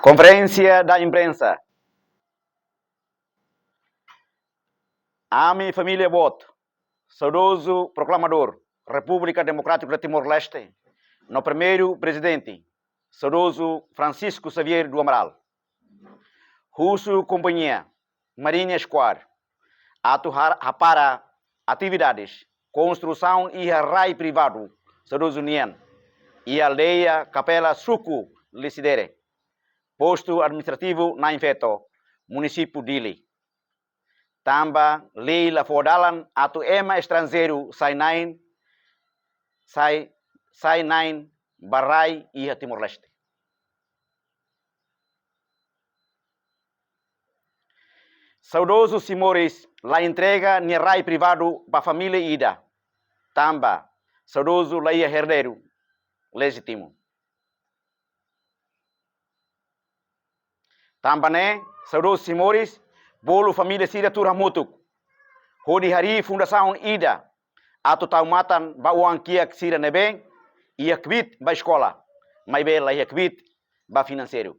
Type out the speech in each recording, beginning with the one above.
Conferência da imprensa. Ami família Bot, saudoso proclamador, República Democrática de Timor-Leste, no primeiro presidente, saudoso Francisco Xavier do Amaral. Russo Companhia, Marinha Squad, atuar para atividades, construção e arrai privado, saudoso União, e aldeia Capela Suco, Licidere, posto administrativo na Infeto, município Dili. Tamba lei la fodalan atu ema estrangeiro sai nain barai e Timor-Leste. Saudoso Simores, la entrega ni rai privado para família Ida. Tamba, saudoso la ia herdeiro, legítimo. Tamba né, saudoso Simores, bolo família Sira Turamutuk. Hodi hari fundação Ida. Atu taumatan ba uang kia Sira nebe, ia kvit ba escola. Mai bela ia kvit ba financeiro.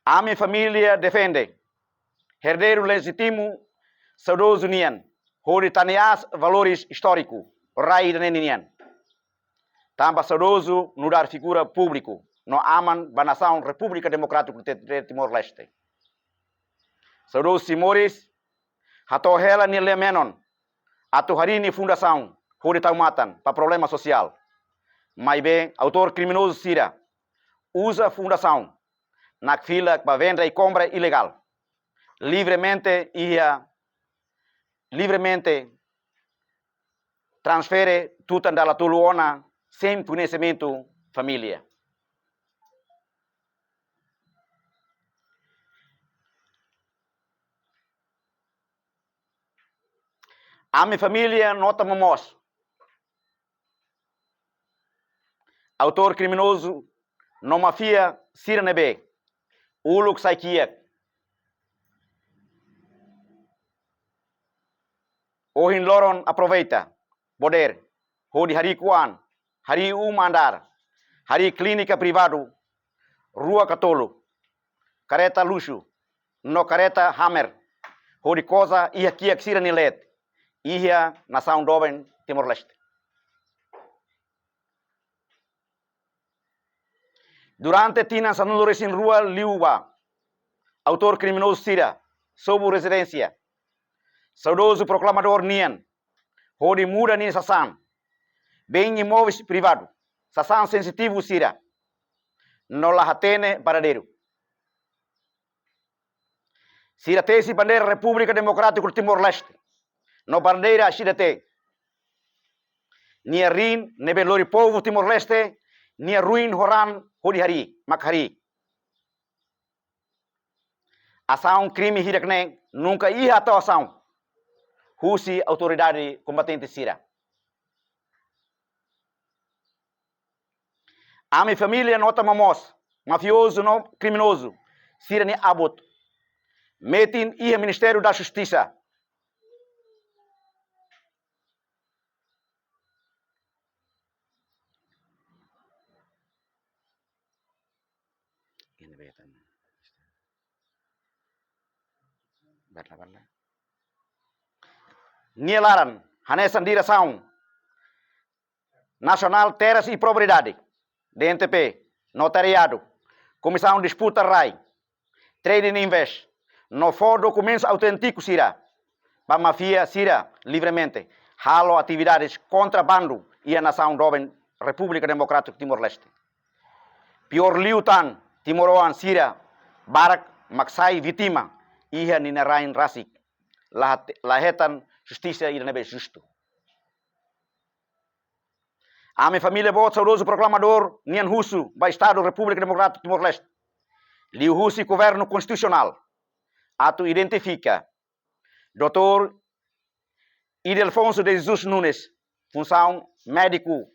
A minha família defende. Herdeiro legítimo, saudoso Nian. Hodi taneas valores históricos. Rai da Nenian. Tamba saudoso nudar figura público. No aman ba nação República Democrática de Timor-Leste. Saudoso Simores, hato hela ni lemenon. Atu hari ni fundação. Hodi taumatan para problema social. Mai bem, autor criminoso Sira. Usa fundação. Na fila para venda e compra ilegal. Livremente transfere tudo da tuluona sem conhecimento família. A minha família nota momos. Autor criminoso no mafia Sira nebe. Uluk Saikiek. Ohin Loron aproveita. Poder. Hodi hari kuan. Hari mandar. Hari clínica privado. Rua Catolo. Careta luxo. No careta hammer. Hodi cosa ia kiek Sira nilet. Ia nação Doben Timor-Leste. Durante Tina Sanulores em Rua Liuba, autor criminoso Sira, sob residência, saudoso proclamador Nian, Hodi muda ni Sasan, bem imóveis privado, Sasan sensitivo Sira, no la hatene paradeiro. Sira tesi bandeira República Democrática do Timor-Leste, no bandeira Shidate, ni rin nebelori povo Timor-Leste, ni ruin horan hodi hari, makhari. Ação crime hirakne nunca ia atau ação. Husi autoridade combatente Sira. A minha família nota mamos, mafioso no criminoso, Sira ni abot. Metin ia Ministério da Justiça. Nielaran, Hanesan Direção Nacional Terras e Propriedade, DNTP, Notariado, Comissão de Disputa RAI, Trading Invest, no for documentos autênticos Sira, para mafia Sira, livremente, halo atividades contrabando e a nação Doben, República Democrática de Timor-Leste. Pior liutan, Timoroan Sira, Barak, Maksai, Vitima, ia Ninarain Rasik, lahetan justiça e nebe justo. A minha família bot saudoso proclamador Nian Husu, ba Estado República Democrática de Timor-Leste. Liu Husi governo constitucional. Atu identifica Dr. Idelfonso de Jesus Nunes, função médico,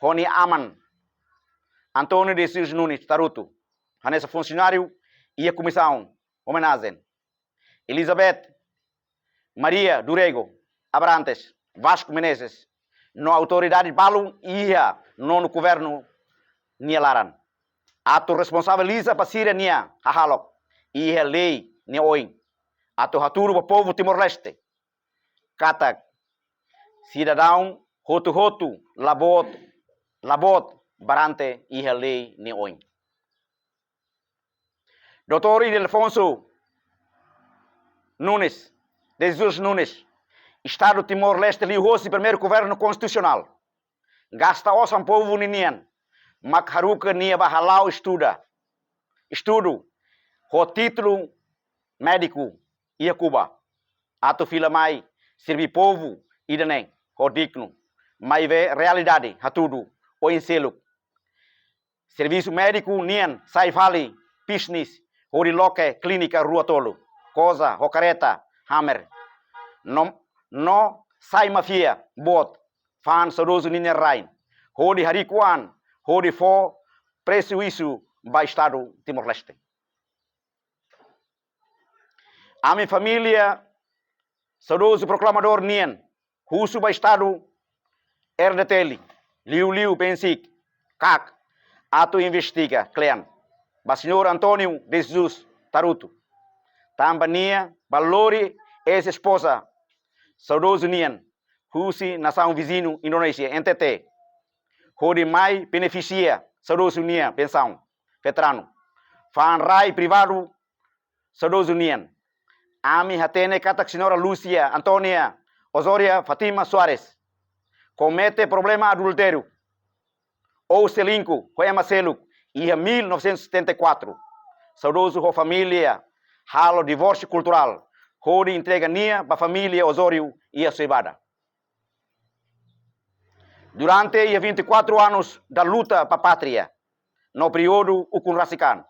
Rony Aman, Antônio de Jesus Nunes, Taruto, Hanessa funcionário e a comissão, homenagem. Elizabeth Maria Durego Abrantes, Vasco Menezes, no autoridade balum ia no governo nia laran. Atu responsabiliza pasira nia hahalok. Ia lei nia oin. Atu haturu ba povo Timor-Leste. Kata cidadão hotu labot barante ia lei nia oin. Dr. Ildefonso Nunes, de Jesus Nunes, Estado Timor-Leste liu-se primeiro governo constitucional. Gasta osam povo ninian, mak haruka nia bahalau estudo, ho título médico ia Cuba. Atu fila mai servi povo idanem, ho digno, mai ve realidade hatudo o inseluk. Serviço médico nian sai vale business, hori loke clínica rua tolo, cosa ho careta hammer. No sai mafia bot fan sadoso ninian rain. Hodi harikuan, hodi fo prejuízo ba Estado Timor-Leste. A minha família, saudoso proclamador nian, husu ba Estado RDTL, liu pensik, kak, atu investiga, klean, ba senhor Antônio de Jesus Taruto, tambania, balori, ex-esposa, saudoso nian, husi nação vizinho Indonésia, NTT, hodi mai beneficia, saudoso nian, pensão, veterano, fan rai privado, saudoso nian, ami hatene kata senhora Lúcia Antônia Osória Fatima Soares, comete problema adultério, ou selinco, Coema Seluk, ia 1974, saudoso ho família, halo divórcio cultural, hodi entrega nia ba família Osório ia cebada. Durante ia 24 anos da luta pa pátria, no período ukun rasikan,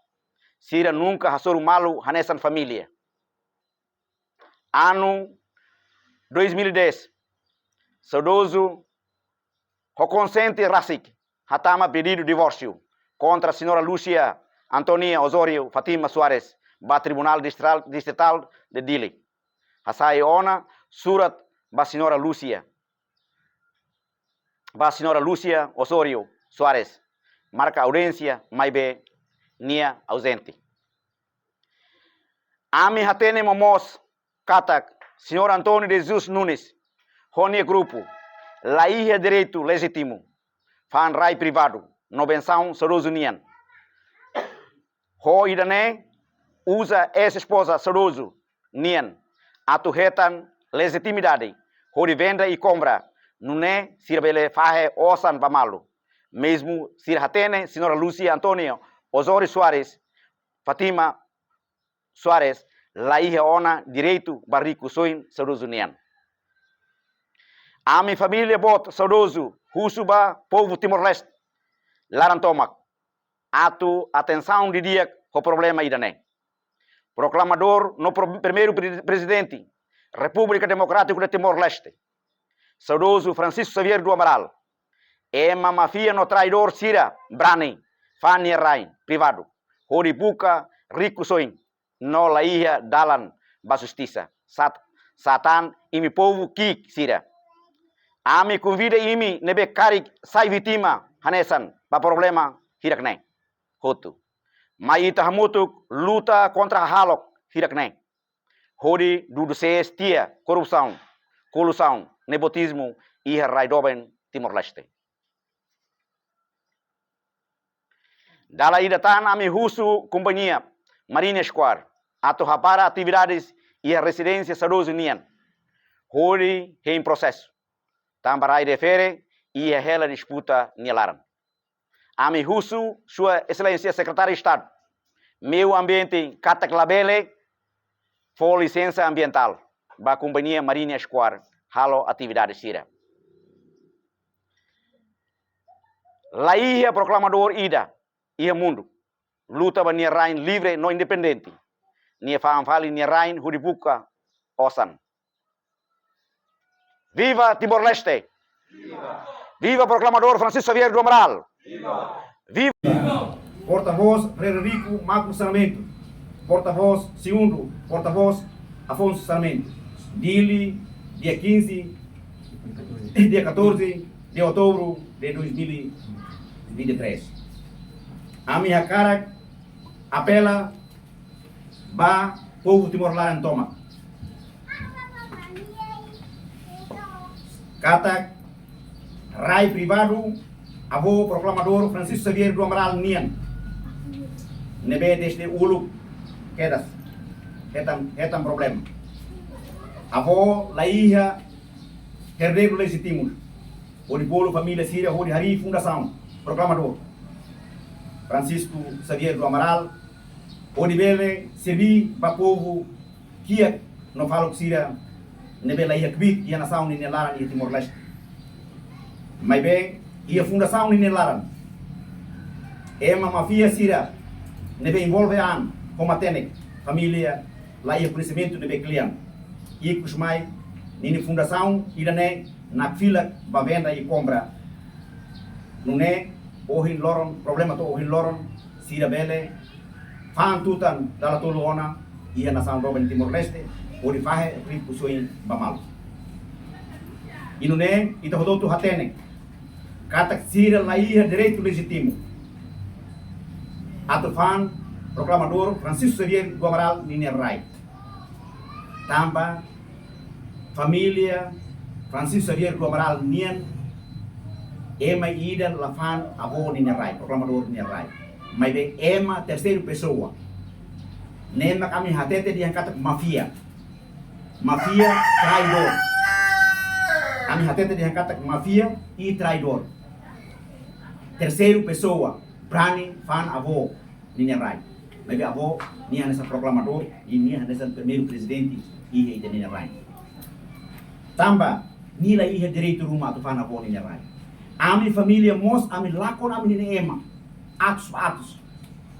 sira nunca hasoru malu hanesan família. Ano 2010, saudoso ho consente rasik, hatama pedido divórcio contra a senhora Lúcia Antônia Osório Fatima Soares, ba Tribunal Distrital de Dili. Hasai ona surat ba senhora Lúcia Osório Soares, marca audiência, mai be nia ausente. Ami hatene momos katak, senhor Antônio de Jesus Nunes, honie grupo, la hija direito legítimo, fan rai privado, no benção saudoso nian. Ho idane usa ex-esposa saudoso nian, atuhetan legitimidade, ho de venda e compra, nune sirbele fahe osan pamalu, mesmo sirhatene senhora Lúcia Antônia Osório Soares, Fatima Soares, la hija ona direito barrico soin saudoso nian. A minha família bot saudoso, husuba povo Timor-Leste, larantomak, atu atenção de dia o problema idane. Proclamador no primeiro presidente, República Democrática de Timor-Leste, saudoso Francisco Xavier do Amaral, ema mafia no traidor sira, brani, fania rain, privado, hori buka, rico soin, no la hija dalan ba justiça, satan imi povo kik sira. Ami convida imi nebe karik sai vitima hanesan ba problema hirak neng, hotu. Mai tahamutuk luta contra halok hirak neng. Hodi dudu tia korupsão, colução, nepotismo e raidoben Timor-Leste. Dala idatan ami husu companhia Marina Square, atau para atividades e residência saudoso nian. Hodi em processo. Tambarai defere e hela disputa nialaran. Ami husu sua excelência secretário de Estado. Meu ambiente cataklabele for licença ambiental. Ba companhia Marina Square halo atividade sira. La ia proclamador ida ia mundo. Luta ba nia rain livre no independente. Nia faam-fali nia rain hudibuka osan. Viva Timor-Leste! Viva! Viva proclamador Francisco Xavier do Amaral! Viva! Viva! Porta-voz Frederico Marcos Sarmento. Porta-voz segundo, porta-voz Afonso Sarmento. Dili, dia 15, dia 14 de outubro de 2023. A minha cara apela para o povo Timor-Leste toma. Kata rai privado avô proclamador Francisco Xavier do Amaral Nian nebe desde ulu quedas etam problema avô laia herdeiro legítimo o de bolo família síria o de hari fundação proclamador Francisco Xavier do Amaral o de bele servir para povo que não fala que síria nebe laia kbit ia nação ni nelaran ia Timor-Leste mas bem ia fundação ni nelaran ema mafia síria nebe envolve an combatente família laia conhecimento nebe cliente e kusmai nini fundação idane na fila ba venda e compra não é ohin loron problema to ohin loron síria bele fan tutan dala tolo ona ia nação Robin Timor-Leste o de fahe rico soin bamal inune ita hodoto hatene kata síria laia direito legítimo atau fan proclamador Francisco Xavier do Amaral nini rai tamba família Francisco Xavier do Amaral Nian ema ida lafan avô nini rai proclamador nini rai mas bem ema terceira pessoa nema kami hatete dia kata mafia traidor kami hatete dia kata mafia e traidor terceiro pessoa brani fan avô nini rai mas bem avô nia nessa proclamador e nia nessa primeiro presidente e de nini rai tamba nila ihe direito rumah tu fan avô nini rai ami família mos ami lakon ami nini ema atos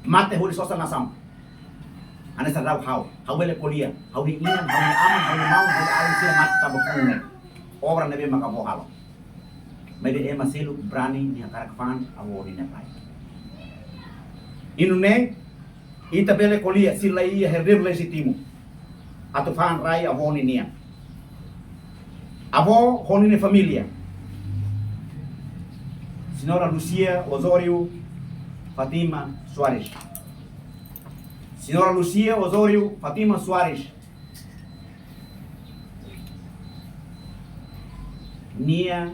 mate hori sosial nação ane sa raw hau bele kolia hau ni inan hau ni aman hau ni mau hau ni alin sila mat tabakune obra nebe makabo halo mede ema selu brani ni karak fan awo ni napai inune ita bele kolia sila ia herder legítimo atu fan rai awo ni nia awo honi ni familia Senhora Lucia Osorio Fatima Soares. Senhora Lucia Osorio Fatima Soares. Nia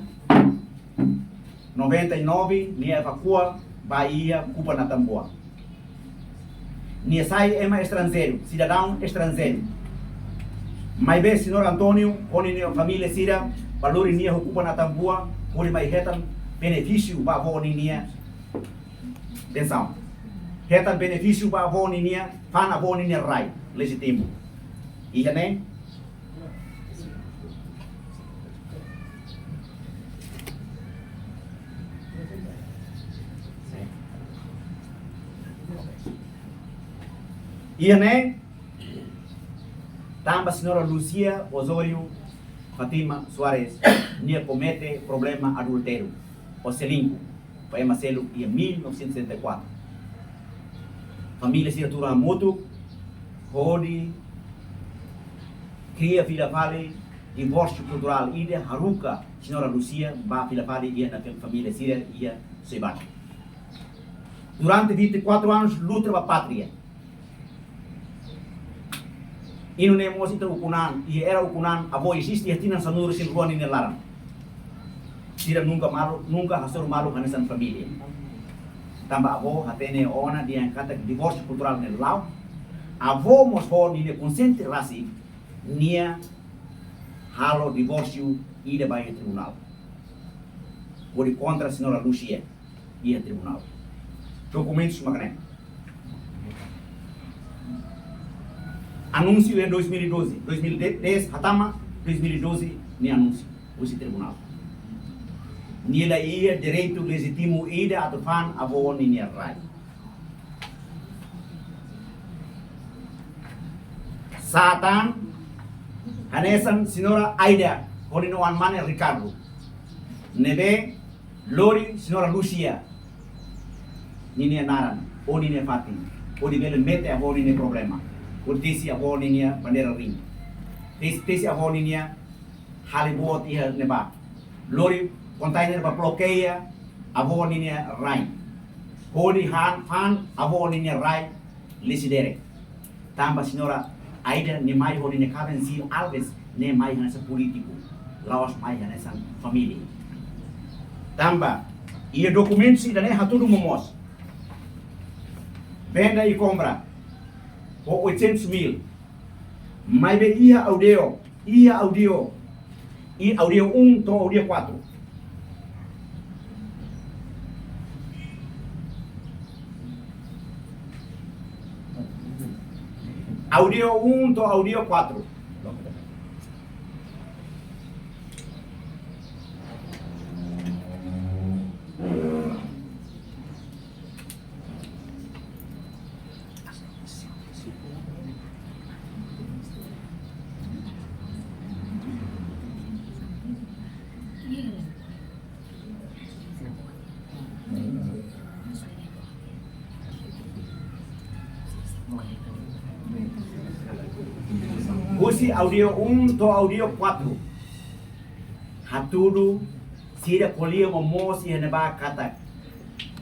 99, nia evacua Bahia, Cuba na Tambua. Nia sai ema estrangeiro, cidadão estrangeiro. Mas bem, senhor Antônio, onde nia família Sira, valor nia Cuba na Tambua, onde mais retam benefício para avô nia. Atenção. Retam benefício para avô nia, fan avô nia rai, legítimo. E já nem? E né? Tamba senhora Lucia Osorio Fatima Soares nia comete problema adultério, o selinco, foi Marcelo em 1964. Família se tura moto, hodi, cria filha vale, divórcio cultural, ida haruka senhora Lucia ba filha vale ia na família Síria ia sebat. Durante 24 anos luta para a pátria. Inu nemos itu ukunan, ia era ukunan, abo existe e tinan sanuru sin ruan ini larang. Tidak nunca hasur malu hanesan família. Tamba abo hatene ona dia kata divórcio cultural ne lau. Abo mos ho ni consente rasi nia halo divórcio ida by tribunal. Por contra a senhora Lucia ia tribunal. Documentos magné. Anúncio em 2012, 2010, Hatama, 2012, nem anúncio, esse tribunal. Nila ia direito legítimo ida atau fan avô ni rai. Satan, hanesan senhora Aida, honino mane Ricardo. Nebe, Lori, senhora Lucia, ni naran, o ni Fatim, o di bele mete avô ni problema. Urtisi avô ninia bandera ring. Tesi avô ninia halibot ia neba. Lori container ba bloqueia avo ninia rai. Hodi han fan avo ninia rai lisidere. Tamba senhora Aida ne mai hodi ne Karen Zil Alves ne mai nessa político. Laos mai nessa família. Tamba ia documentos ida ne hatudu momos. Venda e compra o 800 mil. Mas be ia audio e audio 1 to audio 4. Audio 1 to audio 4. Usi audio 1 to audio 4. Hatudu sira colia momosi heneba kata.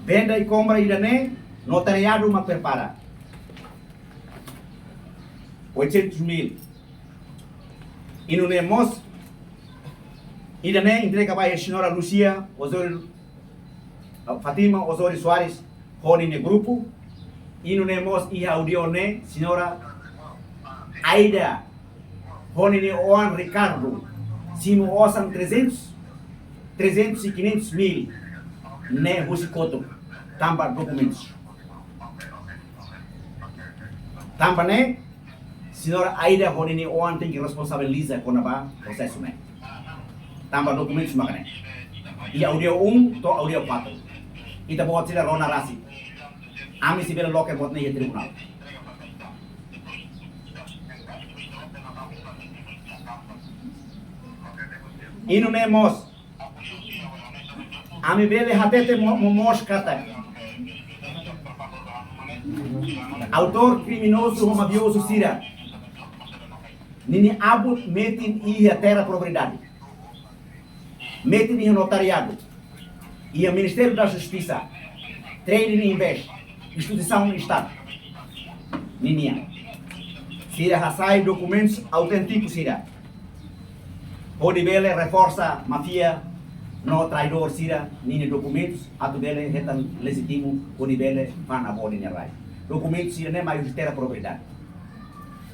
Venda e compra idane notariado ma prepara. 800 mil. Inunemos idane entrega para a senhora Lucia Osório Fatima Osório Soares honi ne grupo. Inunemos e audio ne senhora Aida honi ne Juan Ricardo simo osam 300 e 500 mil ne Husikoto tamba documentos tamba ne senhora Aida honi ne Juan tem que responsabilizar com a processo ne tamba documentos makane e audio 1 to audio 4 ita buat sila Rona Rasi ami si bela loke buat ne tribunal. Inunemos ami bele hatete momos kata autor criminoso ou mafioso sira nini abut metin ia terra propriedade metin ia notariado ia Ministério da Justiça Trade e Invest instituição do Estado ninia sira hasai documentos autênticos sira Hodi bele reforça mafia no traidor sira nini documentos atu bele hetan legítimo hodi bele fan aboli ne rai documentos sira ne mais terra propriedade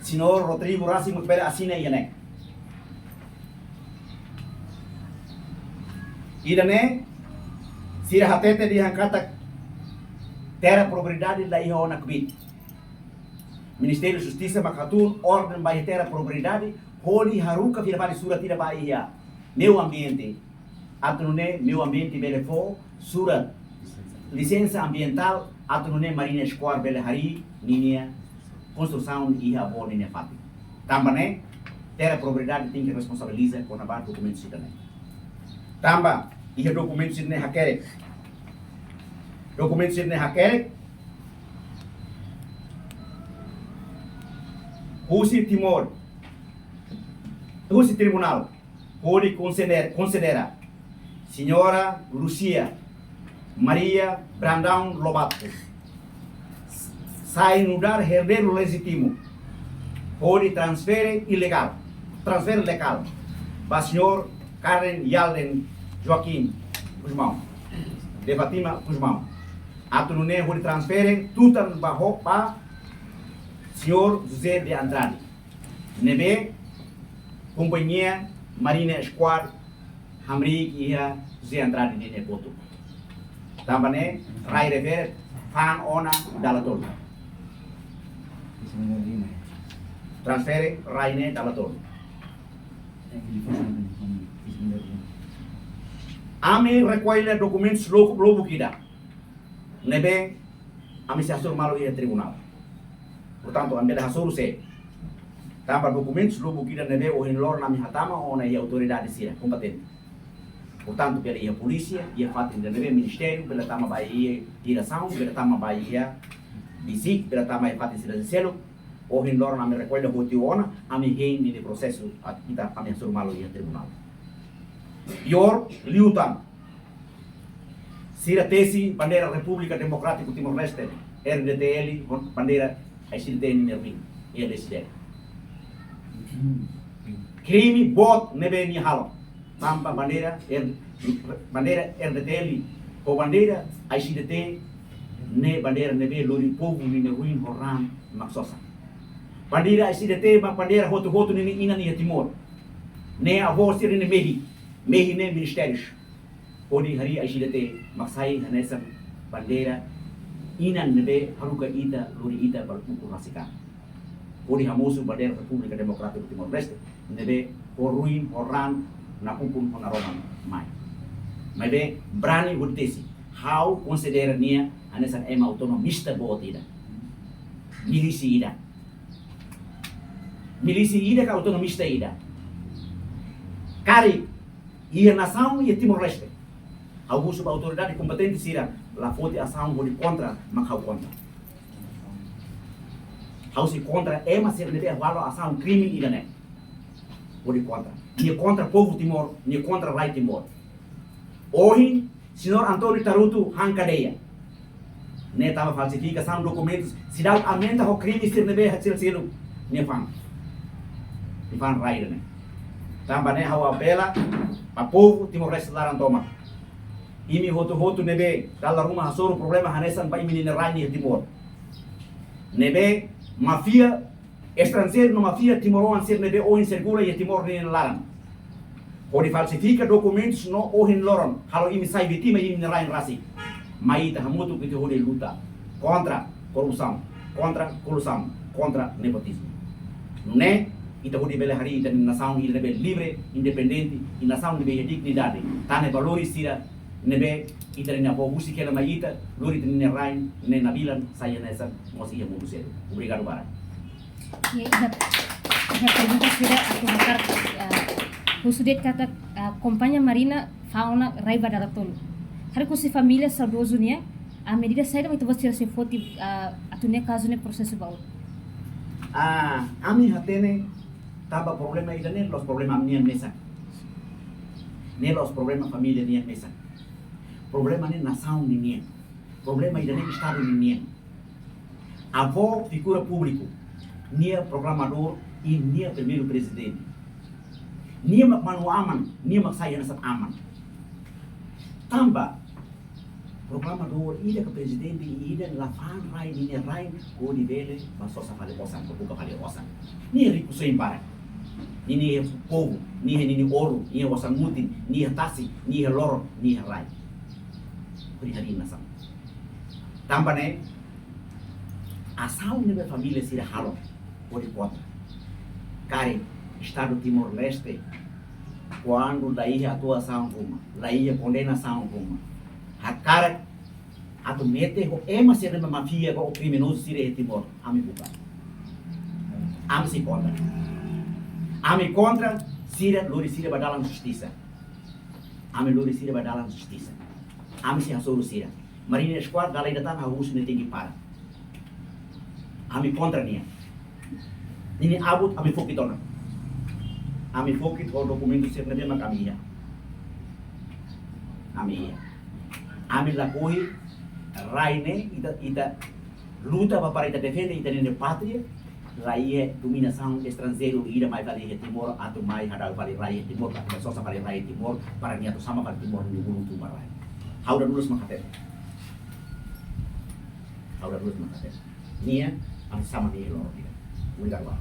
senhor Rodrigo Racimo bele assina iene idane sira hatete di hangkata terra propriedade da iho na kvit Ministério da Justiça makatun ordem by terra propriedade holi haruka vira bali surat tidak bahia meu ambiente atunune meu ambiente bele fo surat licença ambiental atunune marina square bele hari ninia construção iha boni ne fati tambane terra propriedade tem que responsabilizar com a documentos também tamba iha documentos ne hakere documentos ne hakere Husi Timor Husi Tribunal pode considera Senhora Lucia Maria Brandão Lobato sai mudar herdeiro legítimo pode transfer legal para senhor Karen Yalden Joaquim Guzmão de Fatima Guzmão atunune pode transfer tutan bajo para senhor José de Andrade nebe companhia Marina Squad Hamri ia José Andrade ne foto tambane rai rever fan ona dalatol transfer rai ne dalatol ami require documentos logo kida nebe ami se asur malo ia tribunal portanto ambil hasil se tanpa documentos logo kida nebe o lor nami hatama ona ia autoridade sira competente portanto pela ia polícia ia fatin de nebe ministério pela tama baia direção pela tama baia bisik pela tama ia fatin sira selo o lor nami recolhe botiona ami hein de processo kita ami asur malo ia tribunal yor liutan Sira tesi bandeira República Democrática Timor-Leste, RDTL, bandeira ICT Nervin, e LSD. Crime bot nebe ni halo. Tampa bandeira RDTL o bandeira ICT ne bandeira nebe lori povo ni ruin horam maksosa. Bandeira ICT ma bandeira hotu ni ina ni Timor. Ne avô sir ni mehi ne ministérios. Odi hari ICT maksai hanesan bandeira inan nebe haruka ita lori ita balpuku rasika. Odi hamusu bandeira República Democrática Timor-Leste nebe horuin horan na hukum honaroman mai. Mai be brani hudtesi. How considera nia hanesan ema autonomista boot ida. Milisi ida. Milisi ida ka autonomista ida. Kari ia nação e Timor-Leste. Alguns autoridade competente sira la fote ação hodi contra makau contra. Hausi contra ema ser nebe valo ação crime ida ne. Hodi contra. Ni contra povo Timor, ni contra Rai Timor. Hoje, senhor Antônio Tarutu hancadeia. Ne tava falsificação documentos, se dá aumenta o crime ser nebe hasil selo ne fan. Ni fan Rai ne. Tamba ne hawa bela pa povo Timor-Leste laran toma. Imi hotu nebe dalam rumah hasoro problema hanesan pa imi ni Rai ni Timor. Nebe mafia estrangeiro no mafia Timoroan ser nebe oin segura e Timor ni laran. Odi falsifica documentos no ohin loron. Kalau imi sai vitima imi ni Rai rasi. Mai ta hamutu kiti hodi luta contra korupsi, contra kolusan, contra nepotismo. Ne ita hodi bele hari ita nação ita nebe livre, independente, e nação nebe dignidade. Tane valores sira nebe ita ni abo busi kela mai ita, lori ni Rai ne nabilan saya nessa mosi ia mudu cedo. Obrigado bara. Minha pergunta seria a colocar o sujeito kata companhia marina fauna raiva da tolo. Hari com se família saudoso né, a medida saída vai ter você se fote a tunia caso ne processo baú. Ami hatene taba problema ida ne los problema nian mesa. Ne los problema família nian mesa. Problema ne nação nian. Problema ida ne estado nian. Avô figura público, nia programador e nia primeiro presidente. Nia manu aman, nia maksaya nasab aman. Tamba programador ida ke presidente ida la fan Rai ni Rai ko di vele masosa fale osan ko buka fale osan. Ni riku so impara. Ni povo, ni ouro, ni osan mutin, ni tasi, ni loro, ni Rai. Prihari nasam. Tamba ne asal nebe família sira halo pode contra. Kare Estado Timor-Leste quando daí a atuação uma, daí a condenação uma. A cara a tu mete o ema ser uma mafia o criminoso sira Timor, ami buka. Ami se contra. Ami contra sira lori sira badalan justiça. Ami lori sira badalan justiça. Ami se hasoro sira. Marina Squad galai datang harus ne tinggi para. Ami contra nia. Nini abut ami fokit ona. Ami fokit o dokumento ser nabe mak ami ya. Ami ya. Ami lakoi Raine ita luta para ita defende ita nene patria. Raie dominação estrangeiro ida mai vale Timor atau mai hadal vale Raie Timor ka sosa vale Raie Timor para nia tu sama vale Timor ni bulu tu marai. Hauda lulus makate. Hauda lulus makate. Nia ang sama ni loro kita. Obrigado.